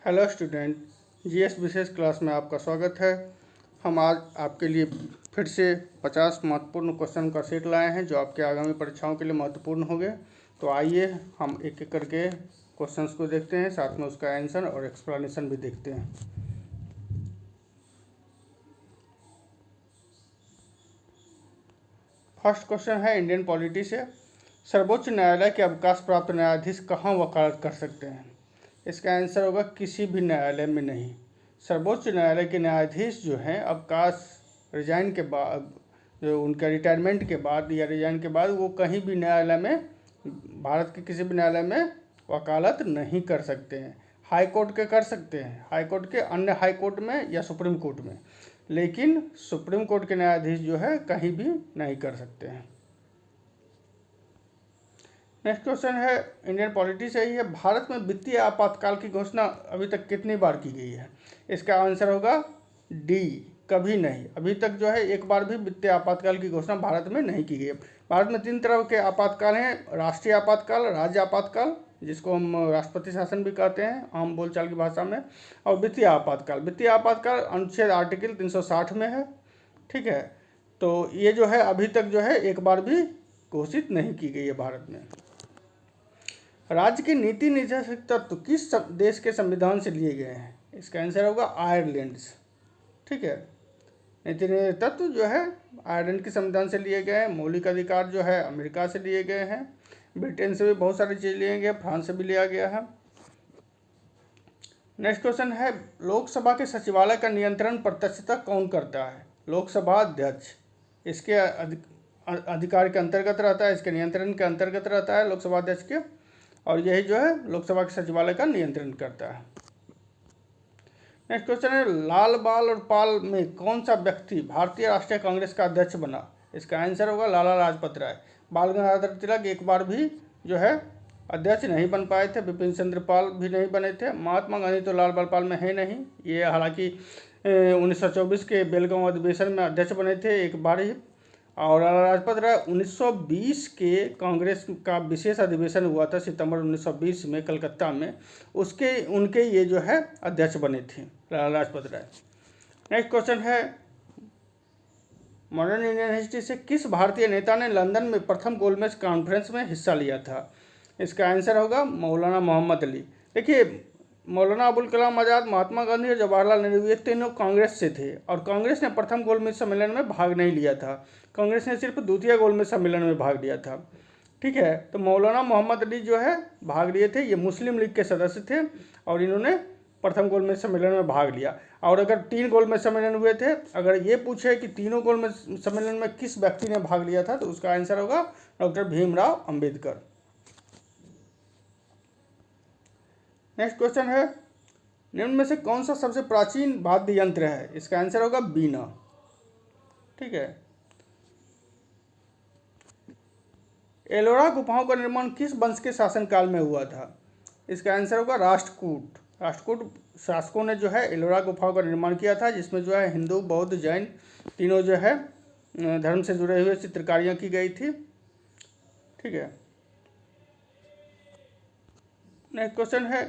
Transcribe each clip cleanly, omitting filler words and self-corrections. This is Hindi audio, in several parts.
हेलो स्टूडेंट, जीएस विशेष क्लास में आपका स्वागत है। हम आज आपके लिए फिर से 50 महत्वपूर्ण क्वेश्चन का सेट लाए हैं जो आपके आगामी परीक्षाओं के लिए महत्वपूर्ण होंगे। तो आइए हम एक एक करके क्वेश्चंस को देखते हैं, साथ में उसका आंसर और एक्सप्लेनेशन भी देखते हैं। फर्स्ट क्वेश्चन है इंडियन पॉलिटी से। सर्वोच्च न्यायालय के अवकाश प्राप्त न्यायाधीश कहाँ वकालत कर सकते हैं? इसका आंसर होगा किसी भी न्यायालय में नहीं। सर्वोच्च न्यायालय के न्यायाधीश जो हैं अवकाश रिजाइन के बाद, जो उनका रिटायरमेंट के बाद या रिजाइन के बाद, वो कहीं भी न्यायालय में, भारत के किसी भी न्यायालय में वकालत नहीं कर सकते हैं। हाई कोर्ट के कर सकते हैं, हाई कोर्ट के, अन्य हाई कोर्ट में या सुप्रीम कोर्ट में, लेकिन सुप्रीम कोर्ट के न्यायाधीश जो है कहीं भी नहीं कर सकते हैं। नेक्स्ट क्वेश्चन है इंडियन पॉलिटी से ही है। भारत में वित्तीय आपातकाल की घोषणा अभी तक कितनी बार की गई है? इसका आंसर होगा डी, कभी नहीं। अभी तक जो है एक बार भी वित्तीय आपातकाल की घोषणा भारत में नहीं की गई है। भारत में 3 तरह के आपातकाल हैं: राष्ट्रीय आपातकाल, राज्य आपातकाल, जिसको हम राष्ट्रपति शासन भी कहते हैं आम बोलचाल की भाषा में, और वित्तीय आपातकाल। वित्तीय आपातकाल अनुच्छेद आर्टिकल 360 में है। ठीक है, तो ये जो है अभी तक जो है एक बार भी घोषित नहीं की गई है भारत में। राज्य के नीति निर्देशक तत्व किस देश के संविधान से लिए गए हैं? इसका आंसर होगा आयरलैंड। ठीक है, नीति निर्देशक तत्व जो है आयरलैंड के संविधान से लिए गए हैं। मौलिक अधिकार जो है अमेरिका से लिए गए हैं। ब्रिटेन से भी बहुत सारी चीज़ लिए गए, फ्रांस से भी लिया गया है। नेक्स्ट क्वेश्चन है लोकसभा के सचिवालय का नियंत्रण प्रत्यक्षतः कौन करता है? लोकसभा अध्यक्ष इसके अधिकार के अंतर्गत रहता है, इसके नियंत्रण के अंतर्गत रहता है लोकसभा अध्यक्ष के, और यही जो है लोकसभा के सचिवालय का नियंत्रण करता है। नेक्स्ट क्वेश्चन है लाल बाल और पाल में कौन सा व्यक्ति भारतीय राष्ट्रीय कांग्रेस का अध्यक्ष बना? इसका आंसर होगा लाला लाजपत राय। बाल गंगाधर तिलक एक बार भी जो है अध्यक्ष नहीं बन पाए थे। विपिन चंद्र पाल भी नहीं बने थे। महात्मा गांधी तो लाल बाल पाल में है नहीं, ये हालांकि 1924 के बेलगांव अधिवेशन में अध्यक्ष बने थे एक बार ही। और लाला लाजपत राय 1920 के कांग्रेस का विशेष अधिवेशन हुआ था सितंबर 1920 में कलकत्ता में, उनके ये जो है अध्यक्ष बने थे लाला लाजपत राय। नेक्स्ट क्वेश्चन है मॉडर्न इंडियन हिस्ट्री से किस भारतीय नेता ने लंदन में प्रथम गोलमेज कॉन्फ्रेंस में हिस्सा लिया था? इसका आंसर होगा मौलाना मोहम्मद अली। देखिए, मौलाना अबुल कलाम आज़ाद, महात्मा गांधी और जवाहरलाल नेहरू ये तीनों कांग्रेस से थे, और कांग्रेस ने प्रथम गोलमेज सम्मेलन में भाग नहीं लिया था। कांग्रेस ने सिर्फ द्वितीय गोलमेज सम्मेलन में भाग लिया था। ठीक है, तो मौलाना मोहम्मद अली जो है भाग लिए थे। ये मुस्लिम लीग के सदस्य थे और इन्होंने प्रथम गोलमेज सम्मेलन में भाग लिया। और अगर 3 गोलमेज सम्मेलन हुए थे, अगर ये पूछे कि तीनों गोलमेज सम्मेलन में किस व्यक्ति ने भाग लिया था, तो उसका आंसर होगा doctor Bhimrao Ambedkar. Next question है निम्न में से कौन सा सबसे प्राचीन वाद्य यंत्र है? इसका आंसर होगा बीना। ठीक है, एलोरा गुफाओं का निर्माण किस वंश के शासनकाल में हुआ था? इसका आंसर होगा राष्ट्रकूट। राष्ट्रकूट शासकों ने जो है एलोरा गुफाओं का निर्माण किया था, जिसमें जो है हिंदू, बौद्ध, जैन तीनों जो है धर्म से जुड़े हुए चित्रकारियाँ की गई थी। ठीक है, नेक्स्ट क्वेश्चन है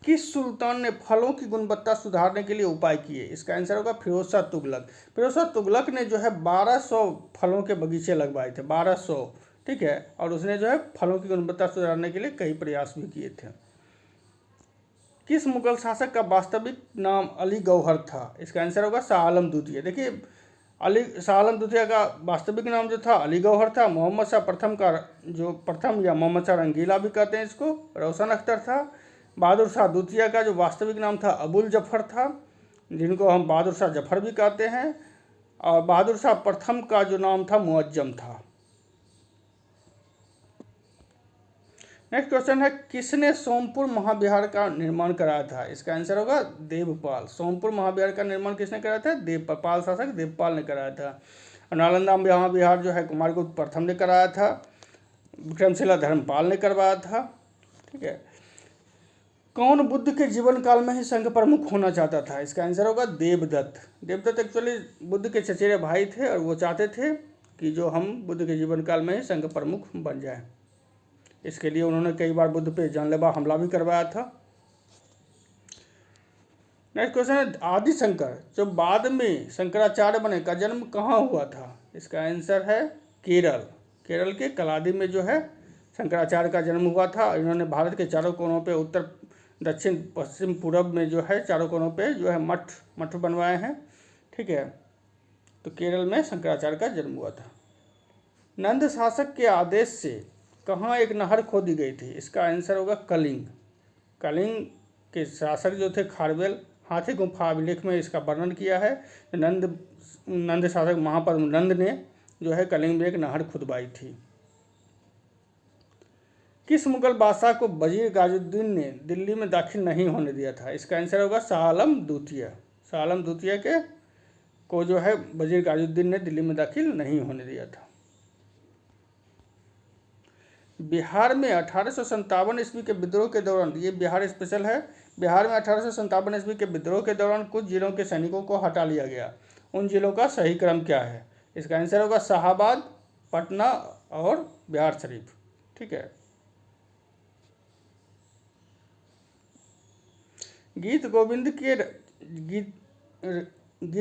किस सुल्तान ने फलों की गुणवत्ता सुधारने के लिए उपाय किए? इसका आंसर होगा फिरोज शाह तुगलक। फिरोज शाह तुगलक ने जो है 1200 फलों के बगीचे लगवाए थे, 1200। ठीक है, और उसने जो है फलों की गुणवत्ता सुधारने के लिए कई प्रयास भी किए थे। किस मुगल शासक का वास्तविक नाम अली गौहर था? इसका आंसर होगा शाह आलम द्वितीय। देखिए, शाह आलम द्वितीय का वास्तविक नाम जो था अली गौहर था। मोहम्मद शाह प्रथम का जो प्रथम, या मोहम्मद शाह रंगीला भी कहते हैं इसको, रोशन अख्तर था। बहादुर शाह द्वितीय का जो वास्तविक नाम था अबुल जफ़र था, जिनको हम बहादुर शाह जफ़र भी कहते हैं। और बहादुर शाह प्रथम का जो नाम था मुअज्जम था। नेक्स्ट क्वेश्चन है किसने सोमपुर महाविहार का निर्माण कराया था? इसका आंसर होगा देवपाल। सोमपुर महाविहार का निर्माण किसने कराया था? देवपाल शासक देवपाल ने कराया था। नालंदा महाविहार जो है कुमारगुप्त प्रथम ने कराया था। विक्रमशिला धर्मपाल ने करवाया था। ठीक है, कौन बुद्ध के जीवन काल में ही संघ प्रमुख होना चाहता था? इसका आंसर होगा देवदत्त। देवदत्त एक्चुअली बुद्ध के चचेरे भाई थे और वो चाहते थे कि जो हम बुद्ध के जीवन काल में ही संघ प्रमुख बन जाए। इसके लिए उन्होंने कई बार बुद्ध पे जानलेवा हमला भी करवाया था। नेक्स्ट क्वेश्चन है आदि शंकर जो बाद में शंकराचार्य बने का जन्म कहाँ हुआ था? इसका आंसर है केरल। केरल के कलादी में जो है शंकराचार्य का जन्म हुआ था। इन्होंने भारत के चारों कोनों पे, उत्तर दक्षिण पश्चिम पूरब में जो है चारों कोनों पे जो है मठ बनवाए हैं। ठीक है, तो केरल में शंकराचार्य का जन्म हुआ था। नंद शासक के आदेश से कहाँ एक नहर खोदी गई थी? इसका आंसर होगा कलिंग। कलिंग के शासक जो थे खारवेल, हाथी गुम्फा अभिलेख में इसका वर्णन किया है। नंद शासक महाप्रभु नंद ने जो है कलिंग में एक नहर खुदवाई थी। किस मुगल बादशाह को वजीर गाजुद्दीन ने दिल्ली में दाखिल नहीं होने दिया था? इसका आंसर होगा शाह आलम द्वितीय। शाह आलम द्वितीय के को जो है वजीर गाजुद्दीन ने दिल्ली में दाखिल नहीं होने दिया था। बिहार में 1857 ईस्वी के विद्रोह के दौरान, ये बिहार स्पेशल है, बिहार में 1857 ईस्वी के विद्रोह के दौरान कुछ जिलों के सैनिकों को हटा लिया गया। उन जिलों का सही क्रम क्या है? इसका आंसर होगा शाहाबाद, पटना और बिहार शरीफ। ठीक है, गीत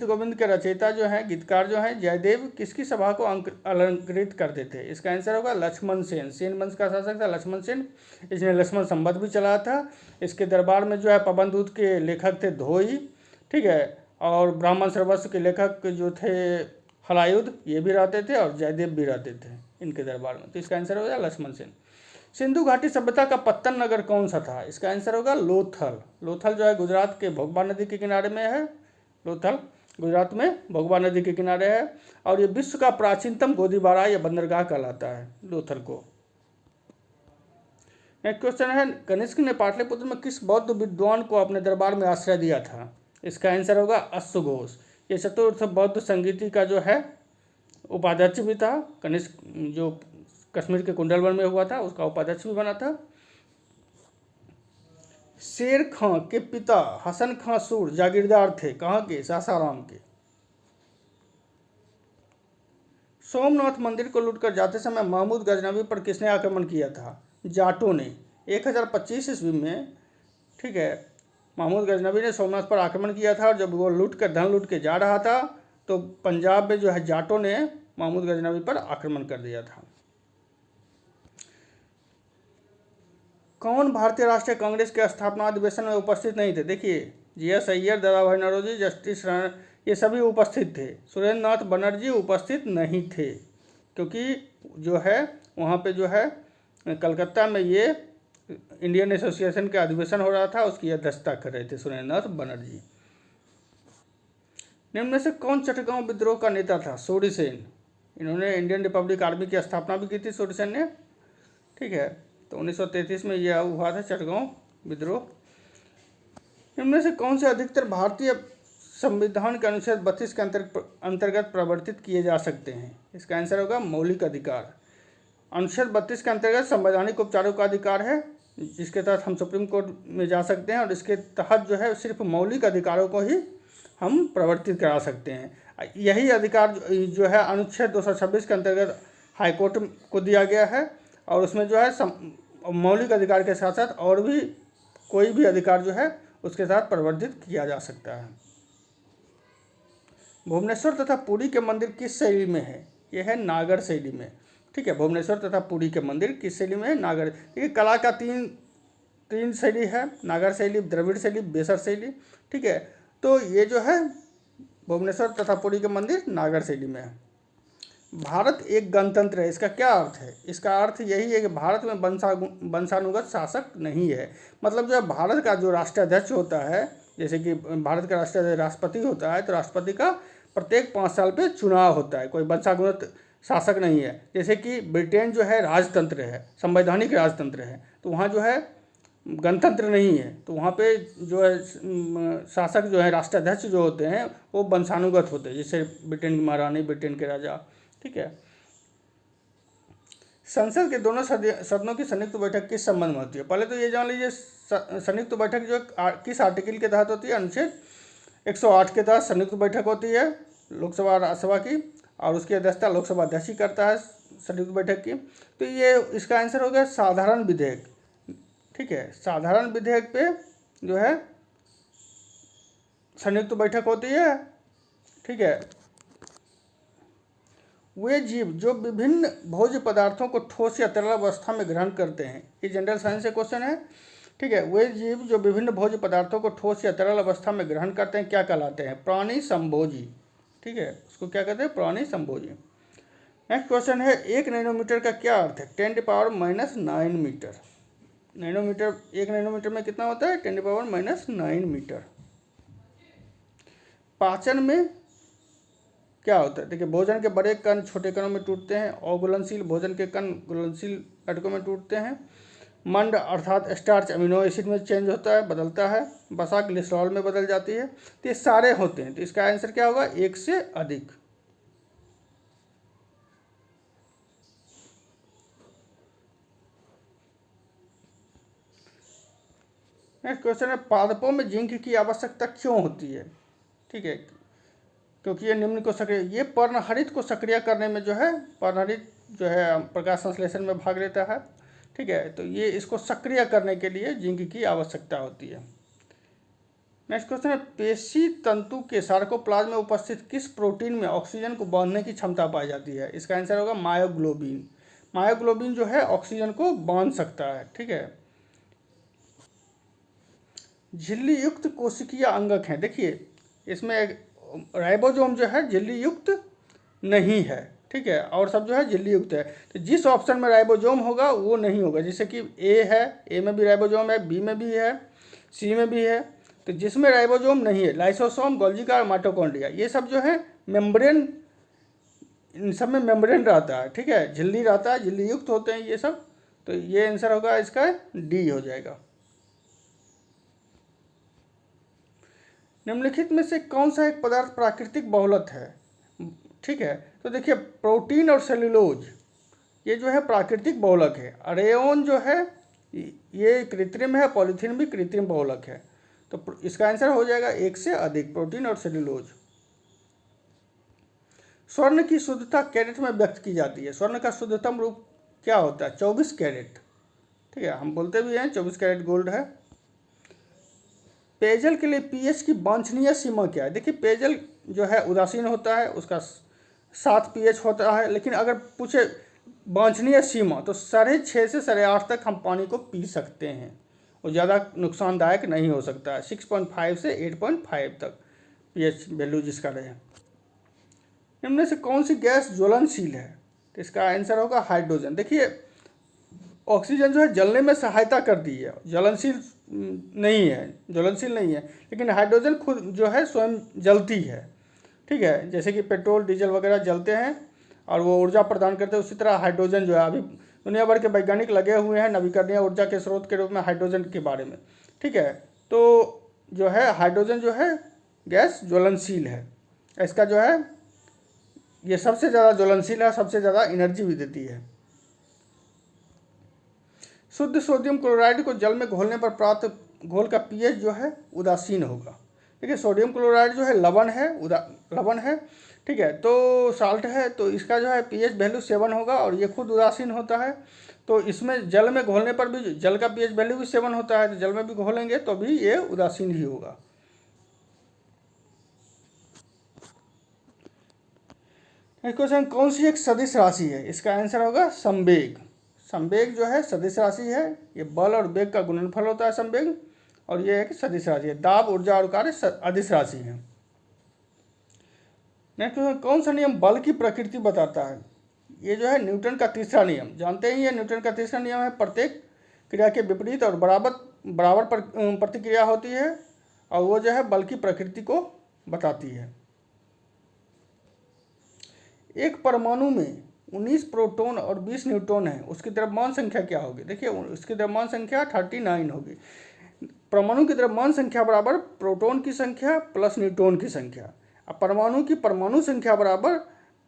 गोविंद के रचयिता जो हैं, गीतकार जो हैं जयदेव, किसकी सभा को अलंकृत करते थे? इसका आंसर होगा लक्ष्मण सेन। सेन वंश का शासक था लक्ष्मण सेन, इसने लक्ष्मण संवत भी चलाया था। इसके दरबार में जो है पवन दूत के लेखक थे धोई। ठीक है, और ब्राह्मण सर्वस्व के लेखक जो थे हलायुध, ये भी रहते थे, और जयदेव भी रहते थे इनके दरबार में। तो इसका आंसर होगा लक्ष्मण सेन। सिंधु घाटी सभ्यता का पत्तन नगर कौन सा था? इसका आंसर होगा लोथल। लोथल जो है गुजरात के भोगबा नदी के किनारे में है। लोथल गुजरात में भोगबा नदी के किनारे है, और ये विश्व का प्राचीनतम गोदीबारा या बंदरगाह कहलाता है लोथल को। नेक्स्ट क्वेश्चन है कनिष्क ने पाटलिपुत्र में किस बौद्ध विद्वान को अपने दरबार में आश्रय दिया था? इसका आंसर होगा अश्वघोष। ये चतुर्थ बौद्ध संगीति का जो है उपाध्यक्ष भी था। कनिष्क जो कश्मीर के कुंडलवन में हुआ था उसका उपाध्यक्ष भी बना था। शेर खां के पिता हसन खां सूर जागीरदार थे, कहाँ के? सासाराम के। सोमनाथ मंदिर को लूटकर जाते समय महमूद गजनवी पर किसने आक्रमण किया था? जाटों ने 1025 ईस्वी में। ठीक है, महमूद गजनवी ने सोमनाथ पर आक्रमण किया था, और जब वो धन लूट के जा रहा था तो पंजाब में जो है जाटों ने महमूद गजनवी पर आक्रमण कर दिया था। कौन भारतीय राष्ट्रीय कांग्रेस के स्थापना अधिवेशन में उपस्थित नहीं थे? देखिए, जी.एस. अय्यर, दादाभाई नौरोजी, जस्टिस राणा, ये सभी उपस्थित थे। सुरेंद्र नाथ बनर्जी उपस्थित नहीं थे, क्योंकि जो है वहाँ पे जो है कलकत्ता में ये इंडियन एसोसिएशन का अधिवेशन हो रहा था, उसकी अध्यक्षता कर रहे थे सुरेंद्र नाथ बनर्जी। निम्न में से कौन चटगांव विद्रोह का नेता था? सूर्यसेन। इन्होंने इंडियन रिपब्लिक आर्मी की स्थापना भी की थी सूर्यसेन ने। ठीक है, तो 1933 में यह हुआ था चटगांव विद्रोह। इनमें से कौन से अधिकतर भारतीय संविधान के अनुच्छेद 32 के अंतर्गत प्रवर्तित किए जा सकते हैं? इसका आंसर होगा मौलिक अधिकार। अनुच्छेद 32 के अंतर्गत संवैधानिक उपचारों का अधिकार है, जिसके तहत हम सुप्रीम कोर्ट में जा सकते हैं, और इसके तहत जो है सिर्फ मौलिक अधिकारों को ही हम प्रवर्तित करा सकते हैं। यही अधिकार जो है अनुच्छेद 226 के अंतर्गत हाईकोर्ट को दिया गया है, और उसमें जो है मौलिक अधिकार के साथ साथ और भी कोई भी अधिकार जो है उसके साथ प्रवर्तित किया जा सकता है। भुवनेश्वर तथा पुरी के मंदिर किस शैली में है? यह है नागर शैली में। ठीक है, भुवनेश्वर तथा पुरी के मंदिर किस शैली में है? नागर। देखिए, कला का तीन शैली है, नागर शैली, द्रविड़ शैली, बेसर शैली। ठीक है, तो ये जो है भुवनेश्वर तथा पुरी के मंदिर नागर शैली में है। भारत एक गणतंत्र है, इसका क्या अर्थ है? इसका अर्थ यही है कि भारत में वंशानुगत शासक नहीं है। मतलब जो है भारत का जो राष्ट्राध्यक्ष होता है, जैसे कि भारत का राष्ट्राध्यक्ष राष्ट्रपति होता है, तो राष्ट्रपति का प्रत्येक 5 साल पे चुनाव होता है, कोई वंशानुगत शासक नहीं है। जैसे कि ब्रिटेन जो है राजतंत्र है, संवैधानिक राजतंत्र है, तो वहाँ जो है गणतंत्र नहीं है, तो वहाँ पे जो है शासक जो है राष्ट्राध्यक्ष जो होते हैं वो वंशानुगत होते हैं, जैसे ब्रिटेन की महारानी, ब्रिटेन के राजा। ठीक है, संसद के दोनों सदनों की संयुक्त बैठक किस संबंध में होती है? पहले तो ये जान लीजिए संयुक्त बैठक जो किस आर्टिकल के तहत होती है? अनुच्छेद 108 के तहत संयुक्त बैठक होती है लोकसभा और राज्यसभा की, और उसकी अध्यक्षता लोकसभा अध्यक्ष ही करता है संयुक्त बैठक की। तो ये इसका आंसर हो गया साधारण विधेयक। ठीक है, साधारण विधेयक पे जो है संयुक्त बैठक होती है, ठीक है। वे जीव जो विभिन्न भोज्य पदार्थों को ठोस या तरल अवस्था में ग्रहण करते हैं, ये जनरल साइंस से क्वेश्चन है, ठीक है। वे जीव जो विभिन्न भोज्य पदार्थों को ठोस या तरल अवस्था में ग्रहण करते हैं क्या कहलाते हैं? प्राणी संभोजी, ठीक है, उसको क्या कहते हैं? प्राणी संभोजी। नेक्स्ट क्वेश्चन है 1 नैनोमीटर का क्या अर्थ है? 10⁻⁹ मीटर। नैनोमीटर, 1 नैनोमीटर में कितना होता है? 10⁻⁹ मीटर। पाचन में क्या होता है? देखिए, भोजन के बड़े कण छोटे कणों में टूटते हैं। अघुलनशील भोजन के कण घुलनशील घटकों में टूटते हैं। मंड अर्थात स्टार्च अमीनो एसिड में चेंज होता है, बदलता है। वसा ग्लिसरॉल में बदल जाती है। तो ये सारे होते हैं, तो इसका आंसर क्या होगा? 1 से अधिक। नेक्स्ट क्वेश्चन है पादपों में जिंक की आवश्यकता क्यों होती है? ठीक है, क्योंकि ये निम्न को सक्रिय, ये पर्णहरित को सक्रिय करने में जो है, पर्णहरित जो है प्रकाश संश्लेषण में भाग लेता है, ठीक है। तो ये इसको सक्रिय करने के लिए जिंक की आवश्यकता होती है। नेक्स्ट क्वेश्चन है पेशी तंतु के सार्कोप्लाज्म में उपस्थित किस प्रोटीन में ऑक्सीजन को बांधने की क्षमता पाई जाती है? इसका आंसर होगा मायोग्लोबिन। मायोग्लोबिन जो है ऑक्सीजन को बांध सकता है, ठीक है। झिल्ली युक्त कोशिकीय अंगक हैं। देखिए, इसमें राइबोसोम जो है झिल्ली युक्त नहीं है, ठीक है, और सब जो है झिल्ली युक्त है। तो जिस ऑप्शन में राइबोसोम होगा वो नहीं होगा। जैसे कि ए है, ए में भी राइबोसोम है, बी में भी है, सी में भी है। तो जिसमें राइबोसोम नहीं है, लाइसोसोम, गोल्गी और माइटोकॉन्ड्रिया, ये सब जो है मेम्ब्रेन, इन सब में मेम्ब्रेन रहता है, ठीक है, झिल्ली रहता है, झिल्ली युक्त होते हैं ये सब। तो ये आंसर होगा इसका डी हो जाएगा। निम्नलिखित में से कौन सा एक पदार्थ प्राकृतिक बहुलक है? ठीक है, तो देखिए प्रोटीन और सेल्यूलोज ये जो है प्राकृतिक बहुलक है। रेयोन जो है ये कृत्रिम है, पॉलीथीन भी कृत्रिम बहुलक है। तो इसका आंसर हो जाएगा 1 से अधिक, प्रोटीन और सेल्यूलोज। स्वर्ण की शुद्धता कैरेट में व्यक्त की जाती है। स्वर्ण का शुद्धतम रूप क्या होता है? 24 कैरेट, ठीक है, हम बोलते भी हैं 24 कैरेट गोल्ड है। पेयजल के लिए पीएच की वांछनीय सीमा क्या है? देखिए, पेयजल जो है उदासीन होता है, उसका 7 पीएच होता है। लेकिन अगर पूछे वांछनीय सीमा तो 6.5 से 8.5 तक हम पानी को पी सकते हैं, वो ज़्यादा नुकसानदायक नहीं हो सकता है। 6.5 से 8.5 तक पीएच वैल्यू जिसका रहे। इनमें से कौन सी गैस ज्वलनशील है? तो इसका आंसर होगा हाइड्रोजन। देखिए, ऑक्सीजन जो है जलने में सहायता करती है, ज्वलनशील नहीं है, लेकिन हाइड्रोजन खुद जो है स्वयं जलती है, ठीक है। जैसे कि पेट्रोल डीजल वगैरह जलते हैं और वो ऊर्जा प्रदान करते हैं, उसी तरह हाइड्रोजन जो है, अभी दुनिया भर के वैज्ञानिक लगे हुए हैं नवीकरणीय ऊर्जा के स्रोत के रूप में हाइड्रोजन के बारे में, ठीक है। तो जो है हाइड्रोजन जो है गैस ज्वलनशील है। इसका जो है ये सबसे ज़्यादा ज्वलनशील है, सबसे ज़्यादा एनर्जी भी देती है। शुद्ध सोडियम क्लोराइड को जल में घोलने पर प्राप्त घोल का पीएच जो है उदासीन होगा। देखिए, सोडियम क्लोराइड जो है लवण है, ठीक है, तो साल्ट है, तो इसका जो है पीएच वैल्यू 7 होगा और ये खुद उदासीन होता है। तो इसमें जल में घोलने पर भी जल का पीएच वैल्यू भी 7 होता है, तो जल में भी घोलेंगे तो भी ये उदासीन ही होगा। क्वेश्चन, कौन सी एक सदिश राशि है? इसका आंसर होगा संवेग। संवेग जो है सदिश राशि है, ये बल और वेग का गुणनफल होता है संवेग, और ये एक सदिश राशि है। दाब, ऊर्जा और कार्य अदिश राशि है। नेक्स्ट क्वेश्चन, कौन सा नियम बल की प्रकृति बताता है? ये जो है न्यूटन का तीसरा नियम, जानते ही ये न्यूटन का तीसरा नियम है, प्रत्येक क्रिया के विपरीत और बराबर प्रतिक्रिया होती है, और वो जो है बल की प्रकृति को बताती है। एक परमाणु में 19 प्रोटॉन और 20 न्यूट्रॉन है, उसकी द्रव्यमान संख्या क्या होगी? देखिए, उसकी द्रव्यमान संख्या 39 होगी। परमाणु की द्रव्यमान संख्या बराबर प्रोटॉन की संख्या प्लस न्यूट्रॉन की संख्या। अब परमाणु की परमाणु संख्या बराबर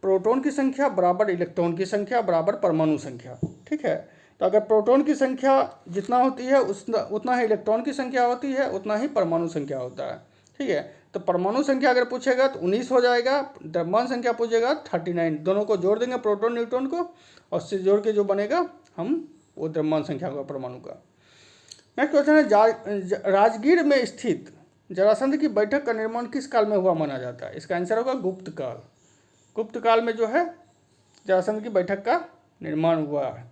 प्रोटॉन की संख्या बराबर इलेक्ट्रॉन की संख्या बराबर परमाणु संख्या, ठीक है। तो अगर प्रोटॉन की संख्या जितना होती है उतना ही इलेक्ट्रॉन की संख्या होती है, उतना ही परमाणु संख्या होता है, ठीक है। तो परमाणु संख्या अगर पूछेगा तो 19 हो जाएगा, द्रव्यमान संख्या पूछेगा 39। दोनों को जोड़ देंगे, प्रोटॉन न्यूट्रॉन को, और उससे जोड़ के जो बनेगा हम वो द्रव्यमान संख्या होगा परमाणु का। नेक्स्ट क्वेश्चन है राजगीर में स्थित जरासंध की बैठक का निर्माण किस काल में हुआ माना जाता है? इसका आंसर होगा गुप्त काल। गुप्त काल में जो है जरासंध की बैठक का निर्माण हुआ है।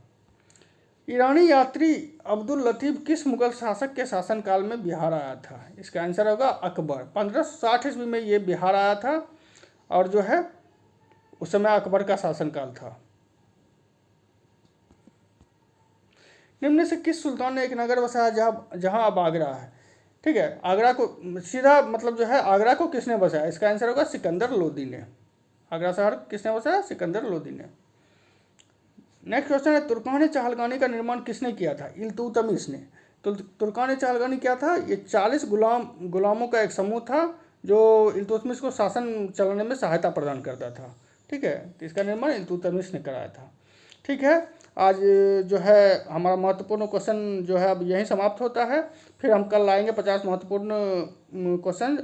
ईरानी यात्री अब्दुल लतीफ किस मुगल शासक के शासनकाल में बिहार आया था? इसका आंसर होगा अकबर। 1560 ईस्वी में ये बिहार आया था और जो है उस समय अकबर का शासनकाल था। निम्न से किस सुल्तान ने एक नगर बसाया जहां अब आगरा है? ठीक है, आगरा को सीधा मतलब जो है आगरा को किसने बसाया? इसका आंसर होगा सिकंदर लोदी ने। आगरा शहर किसने बसाया? सिकंदर लोदी ने। नेक्स्ट क्वेश्चन है, तुर्कान चहलगानी का निर्माण किसने किया था? इल्तुतमिश ने। तो तुर्कान चहलगानी क्या था? ये 40 गुलामों का एक समूह था जो इल्तुतमिश को शासन चलाने में सहायता प्रदान करता था। ठीक है, तो इसका निर्माण इल्तुतमिश ने कराया था। ठीक है, आज जो है हमारा महत्वपूर्ण क्वेश्चन जो है अब यहीं समाप्त होता है। फिर हम कल लाएंगे 50 महत्वपूर्ण क्वेश्चन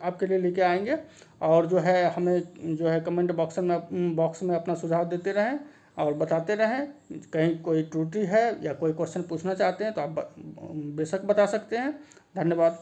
आपके लिए लेके आएंगे। और जो है हमें जो है कमेंट बॉक्स में अपना सुझाव देते रहें और बताते रहें। कहीं कोई त्रुटि है या कोई क्वेश्चन पूछना चाहते हैं तो आप बेशक बता सकते हैं। धन्यवाद।